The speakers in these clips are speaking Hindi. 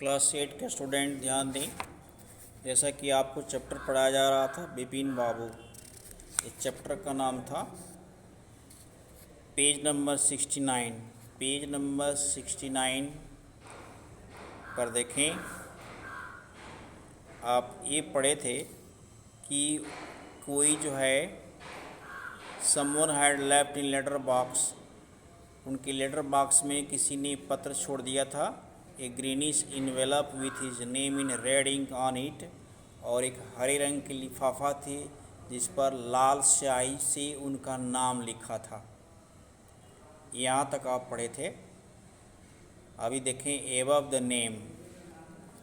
क्लास 8 के स्टूडेंट ध्यान दें। जैसा कि आपको चैप्टर पढ़ाया जा रहा था बिपिन बाबू, इस चैप्टर का नाम था पेज नंबर 69। पेज नंबर 69 पर देखें, आप ये पढ़े थे कि कोई जो है someone had left in letter box, उनके लेटर बॉक्स में किसी ने पत्र छोड़ दिया था, a greenish envelope with his name in red ink on it, और एक हरे रंग की लिफाफा थी जिस पर लाल स्याही से उनका नाम लिखा था। यहाँ तक आप पढ़े थे। अभी देखें एबव द नेम,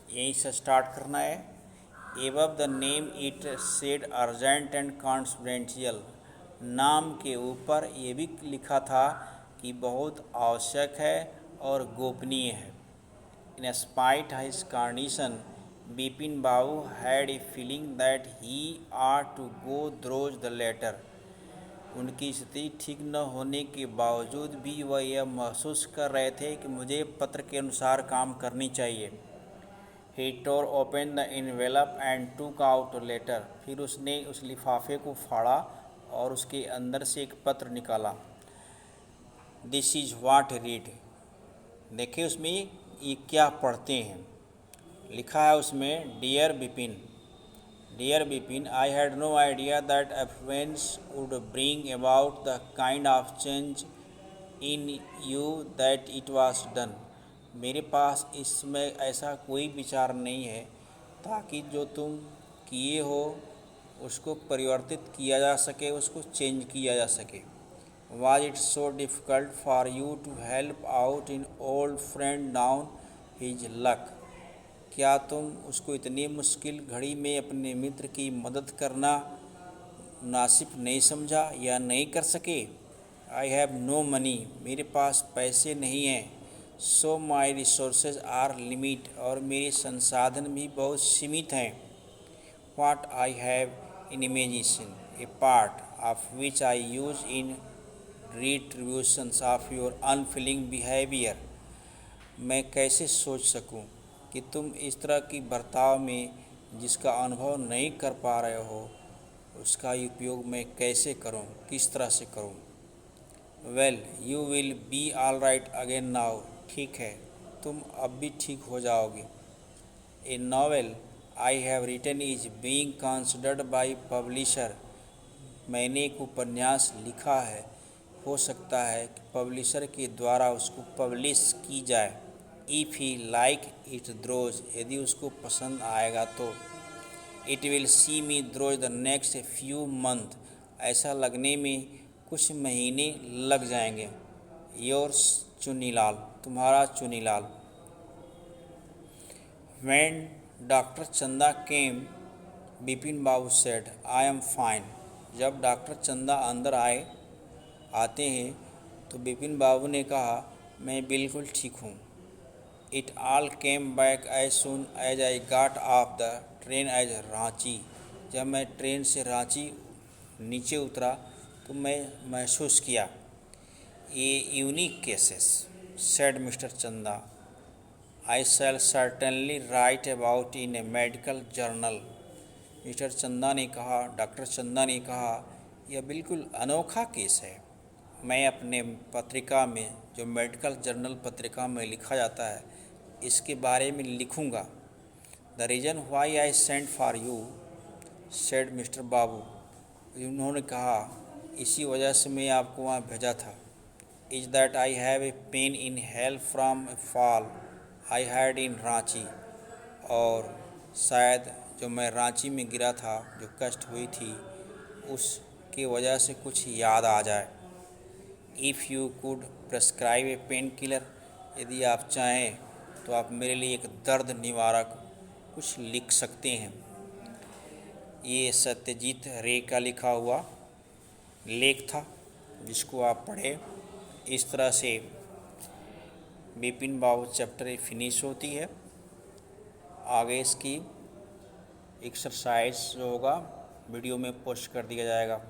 यहीं से स्टार्ट करना है। Above the name it said urgent and confidential, नाम के ऊपर ये भी लिखा था कि बहुत आवश्यक है और गोपनीय है। In spite his condition, Bipin Babu had a feeling that he are to go through the letter. उनकी स्थिति ठीक न होने के बावजूद भी वह यह महसूस कर रहे थे कि मुझे पत्र के अनुसार काम करनी चाहिए। ही टोर ओपन द एनवेलप एंड टूक आउट अ लेटर, फिर उसने उस लिफाफे को फाड़ा और उसके अंदर से एक पत्र निकाला। दिस इज व्हाट रीड, देखिए उसमें ये क्या पढ़ते हैं। लिखा है उसमें, dear Bipin, I had no idea that affluence would bring about the kind of change in you that it was done. मेरे पास इस समय ऐसा कोई विचार नहीं है ताकि जो तुम किए हो उसको परिवर्तित किया जा सके, उसको चेंज किया जा सके। Was it so difficult for you to help out in old friend down his luck? क्या तुम उसको इतनी मुश्किल घड़ी में अपने मित्र की मदद करना मुनासिब नहीं समझा या नहीं कर सके? आई हैव नो मनी, मेरे पास पैसे नहीं हैं। सो माई रिसोर्सेज आर लिमिट, और मेरे संसाधन भी बहुत सीमित हैं। What I have in imagination, a part of which I use in retributions of your unfeeling behavior। मैं कैसे सोच सकूं कि तुम इस तरह की बर्ताव में जिसका अनुभव नहीं कर पा रहे हो उसका उपयोग मैं कैसे करूं, किस तरह से करूं। Well you will be all right again now, ठीक है तुम अब भी ठीक हो जाओगे। A novel I have written is being considered by publisher, मैंने एक उपन्यास लिखा है, हो सकता है कि पब्लिशर के द्वारा उसको पब्लिश की जाए। If he like it through, यदि उसको पसंद आएगा तो। It will see me through the next few months, ऐसा लगने में कुछ महीने लग जाएंगे। योर्स चुनीलाल, तुम्हारा चुनीलाल। व्हेन डॉक्टर चंदा केम, बिपिन बाबू सेड आई एम फाइन। जब डॉक्टर चंदा अंदर आते हैं तो बिपिन बाबू ने कहा मैं बिल्कुल ठीक हूँ। It all came back as soon as I got off the train as Ranchi, जब मैं ट्रेन से रांची नीचे उतरा तो मैं महसूस किया। ये unique cases, said mister Chanda, I shall certainly write about in a medical journal. Mister Chanda ने कहा, डॉक्टर चंदा ने कहा, यह बिल्कुल अनोखा केस है, मैं अपने पत्रिका में, जो मेडिकल जर्नल पत्रिका में लिखा जाता है, इसके बारे में लिखूंगा। The reason why I sent for you, said mister Babu, उन्होंने कहा इसी वजह से मैं आपको वहाँ भेजा था। Is that I have a pain in help from A fall I had in Ranchi, और शायद जो मैं रांची में गिरा था, जो कष्ट हुई थी, उसकी वजह से कुछ याद आ जाए। If you could prescribe A pain killer, यदि आप चाहें तो आप मेरे लिए एक दर्द निवारक कुछ लिख सकते हैं। ये सत्यजीत रे का लिखा हुआ लेख था जिसको आप पढ़े। इस तरह से बिपिन बाबू चैप्टर फिनिश होती है। आगे इसकी एक्सरसाइज जो होगा वीडियो में पोस्ट कर दिया जाएगा।